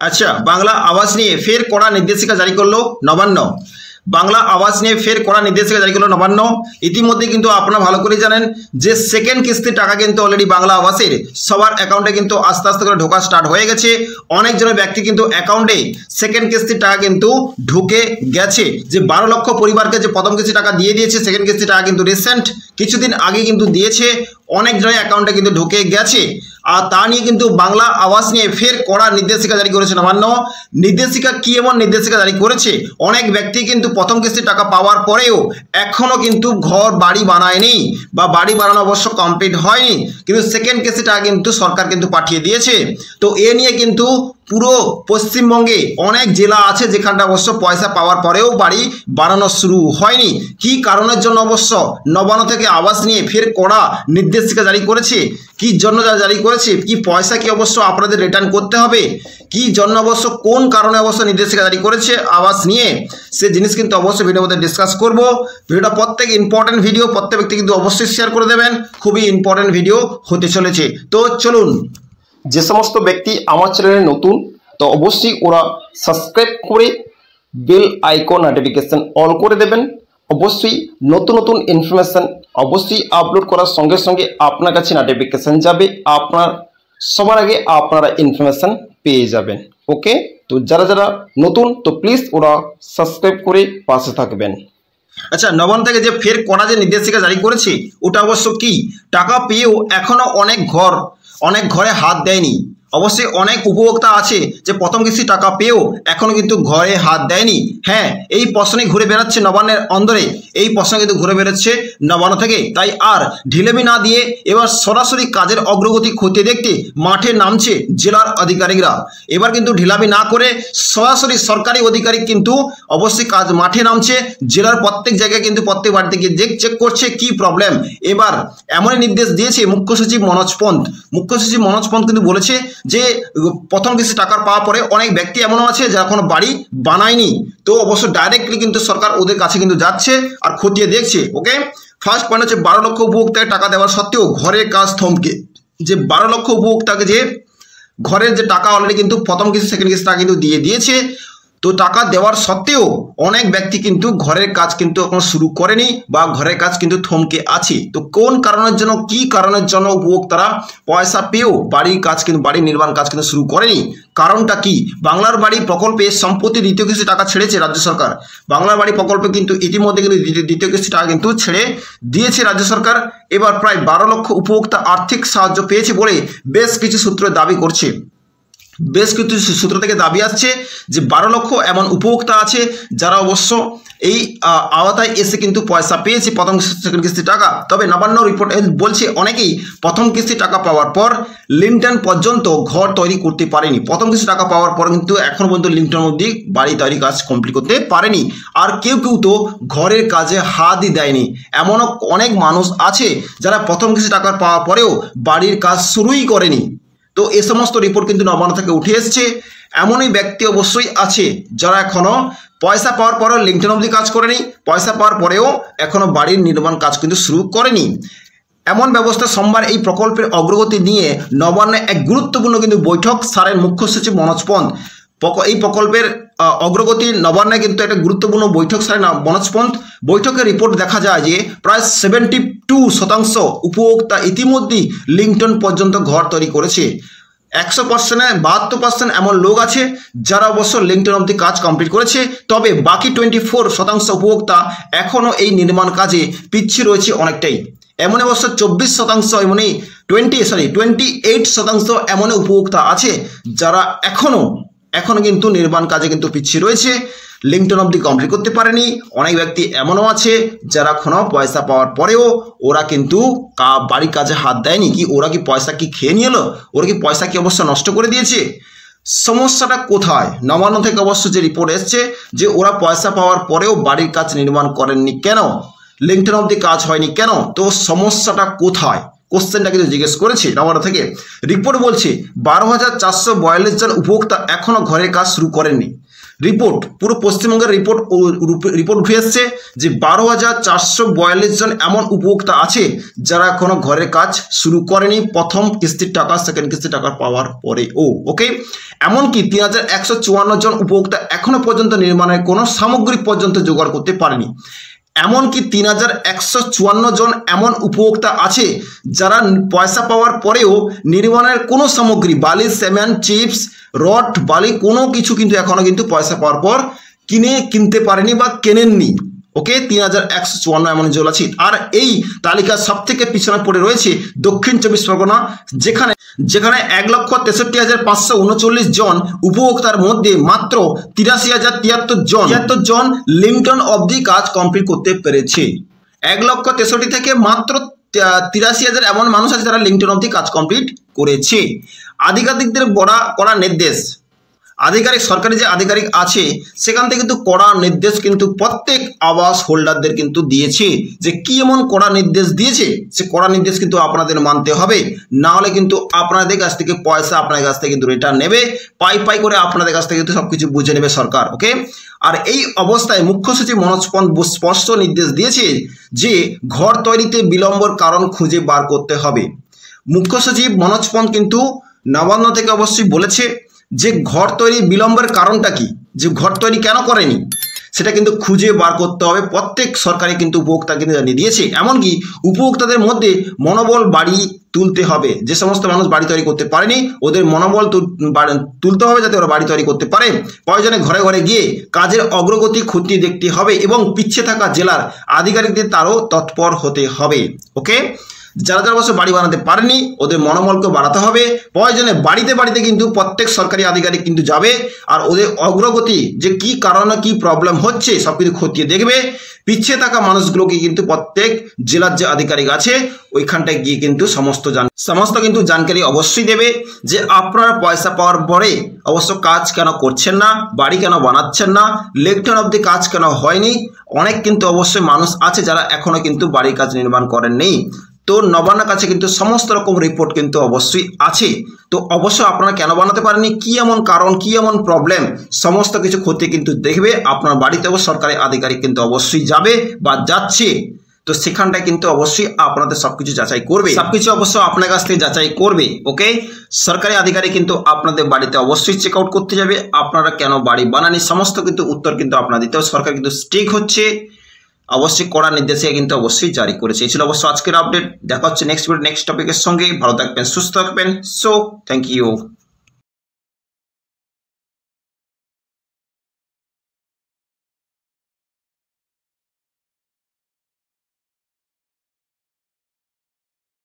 আচ্ছা, বাংলা আবাস নিয়ে ফের কড়া নির্দেশিকা জারি করলো নবান্ন। বাংলা আবাস নিয়ে ফের কড়া নির্দেশিকা জারি করলো নবান্ন। ইতিমধ্যে কিন্তু আপনারা ভালো করে জানেন যে সেকেন্ড কিস্তির টাকা কিন্তু অলরেডি বাংলা আবাসের সবার অ্যাকাউন্টে কিন্তু আস্তে আস্তে করে ঢোকা স্টার্ট হয়ে গেছে। অনেকজনের ব্যক্তি কিন্তু অ্যাকাউন্টে সেকেন্ড কিস্তির টাকা কিন্তু ঢুকে গেছে। যে 12 লক্ষ পরিবারকে যে প্রথম কিস্তি টাকা দিয়ে দিয়েছে, সেকেন্ড কিস্তি টাকা কিন্তু রিসেন্ট কিছুদিন আগে কিন্তু দিয়েছে, অনেকজনের অ্যাকাউন্টে কিন্তু ঢুকে গেছে। আর তা নিয়ে কিন্তু বাংলা আবাস নিয়ে ফের কড়া নির্দেশিকা জারি করেছে নবান্ন। নির্দেশিকা কি এমন নির্দেশিকা জারি করেছে? অনেক ব্যক্তি কিন্তু প্রথম কিস্তির টাকা পাওয়ার পরেও এখনো কিন্তু ঘর বাড়ি বানায়নি বা বাড়ি বানানো অবশ্য কমপ্লিট হয়নি, কিন্তু সেকেন্ড কিস্তি টাকা কিন্তু সরকার কিন্তু পাঠিয়ে দিয়েছে। তো এ নিয়ে কিন্তু পুরো পশ্চিমবঙ্গে অনেক জেলা আছে যেখানটা অবশ্য পয়সা পাওয়ার পরেও বাড়ি বানানো শুরু হয়নি। কি কারণের জন্য অবশ্য নবান্ন থেকে আবাস নিয়ে ফের কড়া নির্দেশিকা জারি করেছে, কি জন্য জারি করেছে, কি পয়সা কি অবশ্য আপনাদের রিটার্ন করতে হবে, কি জন্য অবশ্য কোন কারণে অবশ্য নির্দেশিকা জারি করেছে আবাস নিয়ে, সে জিনিস কিন্তু অবশ্যই ভিডিওর মধ্যে ডিসকাস করব। ভিডিওটা প্রত্যেক ইম্পর্টেন্ট ভিডিও, প্রত্যেক ব্যক্তি কিন্তু অবশ্যই শেয়ার করে দেবেন, খুবই ইম্পর্টেন্ট ভিডিও হতে চলেছে। তো চলুন, যে সমস্ত ব্যক্তি আমার চ্যানেলে নতুন তো অবশ্যই ওরা সাবস্ক্রাইব করে বেল আইকন নোটিফিকেশন অল করে দেবেন। অবশ্যই নতুন নতুন ইনফরমেশান অবশ্যই আপলোড করার সঙ্গে সঙ্গে আপনার কাছে নোটিফিকেশান যাবে, আপনার সবার আগে আপনারা ইনফরমেশান পেয়ে যাবেন। ওকে, তো যারা যারা নতুন তো প্লিজ ওরা সাবস্ক্রাইব করে পাশে থাকবেন। আচ্ছা, নবান্ন থেকে যে ফের কড়া যে নির্দেশিকা জারি করেছে ওটা অবশ্য কি, টাকা পেয়েও এখনো অনেক ঘরে হাত দেয়নি। অবশ্যই অনেক উপভোক্তা আছে যে প্রথম কিস্তি টাকা পেয়েও এখনো কিন্তু ঘরে হাত দেয়নি। হ্যাঁ, এই প্রশ্নই ঘুরে বেড়াচ্ছে নবান্নের অন্দরে, এই প্রশ্ন কিন্তু ঘুরে বেড়াচ্ছে নবান্ন থেকে। তাই আর ঢিলেমি না দিয়ে এবার সরাসরি কাজের অগ্রগতি খতিয়ে দেখতে মাঠে নামছে জেলার আধিকারিকরা। এবার কিন্তু ঢিলামি না করে সরাসরি সরকারি আধিকারিক কিন্তু অবশ্যই কাজ মাঠে নামছে, জেলার প্রত্যেক জায়গায় কিন্তু প্রত্যেক বাড়িতে গিয়ে চেক করছে কি প্রবলেম। এবার এমনই নির্দেশ দিয়েছে মুখ্য সচিব মনোজ পন্ত। মুখ্য সচিব মনোজ পন্ত কিন্তু বলেছে যে প্রথম কিস্তি টাকা পাওয়ার পরে অনেক ব্যক্তি এমনও আছে যারা কোনো বাড়ি বানায়নি, তো অবশ্য ডাইরেক্টলি কিন্তু সরকার ওদের কাছে কিন্তু যাচ্ছে আর খতিয়ে দেখছে। ওকে, ফার্স্ট পয়েন্ট হচ্ছে 12 লক্ষ উপভোক্তাকে টাকা দেওয়ার সত্ত্বেও ঘরের কাজ থমকে। যে 12 লক্ষ উপভোক্তাকে যে ঘরের যে টাকা অলরেডি কিন্তু প্রথম কিস্তি সেকেন্ড কিস্তি টাকা কিন্তু দিয়ে দিয়েছে, তো টাকা দেওয়ার সত্ত্বেও অনেক ব্যক্তি কিন্তু ঘরের কাজ কিন্তু এখনো শুরু করেনি বা ঘরের কাজ কিন্তু থমকে আছে। তো কোন কারণের জন্য, কি কারণের জন্য উপভোক্তারা পয়সা পেয়েও বাড়ির কাজ কিন্তু বাড়ির নির্মাণ কাজ কিন্তু শুরু করেনি, কারণটা কি? বাংলার বাড়ি প্রকল্পে সম্প্রতি দ্বিতীয় কিস্তি টাকা ছেড়েছে রাজ্য সরকার। বাংলার বাড়ি প্রকল্পে কিন্তু ইতিমধ্যে কিন্তু দ্বিতীয় কিস্তি টাকা কিন্তু ছেড়ে দিয়েছে রাজ্য সরকার। এবার প্রায় 12 লক্ষ উপভোক্তা আর্থিক সাহায্য পেয়েছে বলে বেশ কিছু সূত্র দাবি করছে। বেশ কিছু সূত্র থেকে দাবি আসছে যে 12 লক্ষ এমন উপভোক্তা আছে যারা অবশ্য এই আওতায় এসে কিন্তু পয়সা পেয়েছে প্রথম সেকেন্ড কিস্তি টাকা। তবে নবান্ন রিপোর্ট বলছে অনেকেই প্রথম কিস্তি টাকা পাওয়ার পর লিন্টন পর্যন্ত ঘর তৈরি করতে পারেনি। প্রথম কিস্তি টাকা পাওয়ার পর কিন্তু এখন পর্যন্ত লিন্টন অবধি বাড়ি তৈরি কাজ কমপ্লিট করতে পারেনি। আর কেউ কেউ তো ঘরের কাজে হাতই দেয়নি। এমনও অনেক মানুষ আছে যারা প্রথম কিস্তি টাকা পাওয়ার পরেও বাড়ির কাজ শুরুই করেনি। তো এই সমস্ত রিপোর্ট কিন্তু নবান্ন থেকে উঠে এসছে। এমনই ব্যক্তি অবশ্যই আছে যারা এখনো পয়সা পাওয়ার পরেও লিঙ্কডইন অবধি কাজ করেনি, পয়সা পাওয়ার পরেও এখনো বাড়ির নির্মাণ কাজ কিন্তু শুরু করেনি। এমন ব্যবস্থা সোমবার এই প্রকল্পের অগ্রগতি নিয়ে নবান্নে এক গুরুত্বপূর্ণ কিন্তু বৈঠক সারেন মুখ্য সচিব মনোজ পন্ত। এই প্রকল্পের অগ্রগতি নবান্নে কিন্তু একটা গুরুত্বপূর্ণ বৈঠক সারেন মনোজ পন্ত। বৈঠকের রিপোর্ট দেখা যায় যে প্রায় 72% উপভোক্তা ইতিমধ্যেই লিঙ্কডইন পর্যন্ত ঘর তৈরি করেছে। 100%-এ 72% এমন লোক আছে যারা অবশ্য লিঙ্কডইন অবধি কাজ কমপ্লিট করেছে। তবে বাকি 24% উপভোক্তা এখনও এই নির্মাণ কাজে পিছিয়ে রয়েছে অনেকটাই। এমন অবশ্য 24% এমনই 28% এমন উপভোক্তা আছে যারা এখনো কিন্তু নির্মাণ কাজে কিন্তু পিছিয়ে রয়েছে, লিঙ্কডইন অবধি কমপ্লিট করতে পারেনি। অনেক ব্যক্তি এমনও আছে যারা এখনো পয়সা পাওয়ার পরেও ওরা কিন্তু বাড়ির কাজে হাত দেয়নি। কি ওরা কি পয়সা কি খেয়ে নিয়ে এলো? ওরা কি পয়সা কি অবশ্য নষ্ট করে দিয়েছে? সমস্যাটা কোথায়? নবান্ন থেকে অবশ্য যে রিপোর্ট এসছে যে ওরা পয়সা পাওয়ার পরেও বাড়ির কাজ নির্মাণ করেননি কেন, লিঙ্কডইন অবধি কাজ হয়নি কেন? তো সমস্যাটা কোথায়? কোশ্চেনটা কিন্তু জিজ্ঞেস করেছে নবান্ন থেকে। রিপোর্ট বলছে 12,442 জন উপভোক্তা এখনো ঘরের কাজ শুরু করেননি। রিপোর্ট, পুরো পশ্চিমবঙ্গের রিপোর্ট উঠে এসছে যে 12,442 জন এমন উপভোক্তা আছে যারা এখনো ঘরের কাজ শুরু করেনি প্রথম কিস্তির টাকা, সেকেন্ড কিস্তির টাকা পাওয়ার পরে। ওকে, এমনকি 3,154 জন উপভোক্তা এখনো পর্যন্ত নির্মাণের কোনো সামগ্রী পর্যন্ত জোগাড় করতে পারেনি। এমনকি 3,154 জন এমন উপভোক্তা আছে যারা পয়সা পাওয়ার পরেও নির্মাণের কোনো সামগ্রী, বালি, সিমেন্ট, চিপস, রড, বালি কোনো কিছু কিন্তু এখনো কিন্তু পয়সা পাওয়ার পর কিনতে পারেনি বা কেনেননি। ওকে, 3,154 এমন জন আছে। আর এই তালিকার সব থেকে পিছনে পড়ে রয়েছে দক্ষিণ 24 পরগনা, যেখানে 1,63,539 জন উপভোক্তার মধ্যে মাত্র 83,073 জন লিমিটন অবধি কাজ কমপ্লিট করতে পেরেছে। 1,63,000 থেকে মাত্র 83,000 এমন মানুষ আছে যারা লিমিটন অবধি কাজ কমপ্লিট করেছে। আধিকারিকদের কড়া নির্দেশ, সরকারি যে আধিকারিক আছে সেখান থেকে কিন্তু কড়া নির্দেশ কিন্তু প্রত্যেক আবাস হোল্ডারদের কিন্তু দিয়েছে। যে কি এমন কড়া নির্দেশ দিয়েছে, সে কড়া নির্দেশ কিন্তু আপনাদের মানতে হবে, না হলে কিন্তু আপনাদের কাছ থেকে পয়সা আপনাদের কাছ থেকে কিন্তু রিটার্ন নেবে, পাই করে আপনাদের কাছ থেকে কিন্তু সবকিছু বুঝে নেবে সরকার। ওকে, আর এই অবস্থায় মুখ্য সচিব মনোজ পন্ত স্পষ্ট নির্দেশ দিয়েছে যে ঘর তৈরিতে বিলম্বর কারণ খুঁজে বার করতে হবে। মুখ্য সচিব মনোজ পন্ত কিন্তু নবান্ন থেকে অবশ্যই বলেছে যে ঘর তৈরি বিলম্বের কারণটা কি, যে ঘর তৈরি কেন করেনি সেটা কিন্তু খুঁজে বার করতে হবে। প্রত্যেক সরকারি কিন্তু উপভোক্তা কিন্তু জানিয়ে দিয়েছে। এমনকি উপভোক্তাদের মধ্যে মনোবল বাড়ি তুলতে হবে, যে সমস্ত মানুষ বাড়ি তৈরি করতে পারেনি ওদের মনোবল তুলতে হবে যাতে ওরা বাড়ি তৈরি করতে পারে। প্রয়োজনে ঘরে ঘরে গিয়ে কাজের অগ্রগতি খতিয়ে দেখতে হবে এবং পিছিয়ে থাকা জেলার আধিকারিকদের তারও তৎপর হতে হবে। ওকে, যারা অবশ্য বাড়ি বানাতে পারেনি ওদের মনোবলকে বাড়াতে হবে। প্রয়োজনে বাড়িতে কিন্তু প্রত্যেক সরকারি আধিকারিক কিন্তু যাবে আর ওদের অগ্রগতি যে কি কারণে কি প্রবলেম হচ্ছে সব কিছু খতিয়ে দেখবে। পিছিয়ে থাকা মানুষগুলোকে কিন্তু প্রত্যেক জেলার যে আধিকারিক আছে ওইখানটায় গিয়ে কিন্তু সমস্ত কিন্তু জানকারি অবশ্যই দেবে যে আপনারা পয়সা পাওয়ার পরে অবশ্য কাজ কেন করছেন না, বাড়ি কেন বানাচ্ছেন না, লেকটাউন অবধি কাজ কেন হয়নি। অনেক কিন্তু অবশ্যই মানুষ আছে যারা এখনো কিন্তু বাড়ির কাজ নির্মাণ করেননি। তো নবান্নের কাছে কিন্তু সমস্ত রকম রিপোর্ট কিন্তু অবশ্যই আছে। তো অবশ্যই আপনারা কেন বানাতে পারেননি, কি এমন কারণ, কি এমন প্রবলেম, সমস্ত কিছু খতিয়ে কিন্তু দেখবে। আপনার বাড়িতেও সরকারি আধিকারিক কিন্তু অবশ্যই যাবে বা যাচ্ছে, তো সেখানটায় কিন্তু অবশ্যই আপনাদের সবকিছু যাচাই করবে, সবকিছু অবশ্য আপনার কাছ থেকে যাচাই করবে। ওকে, সরকারি আধিকারিক কিন্তু আপনাদের বাড়িতে অবশ্যই চেক আউট করতে যাবে, আপনারা কেন বাড়ি বানানি সমস্ত কিন্তু উত্তর কিন্তু আপনার দিতে হবে। সরকার কিন্তু স্ট্রিক হচ্ছে, অবশ্যই কড়া নির্দেশিকা কিন্তু অবশ্যই জারি করেছে। এই ছিল অবশ্য আজকের আপডেট। দেখা হচ্ছে নেক্সট টপিকের সঙ্গে। ভালো থাকবেন, সুস্থ থাকবেন। So thank you.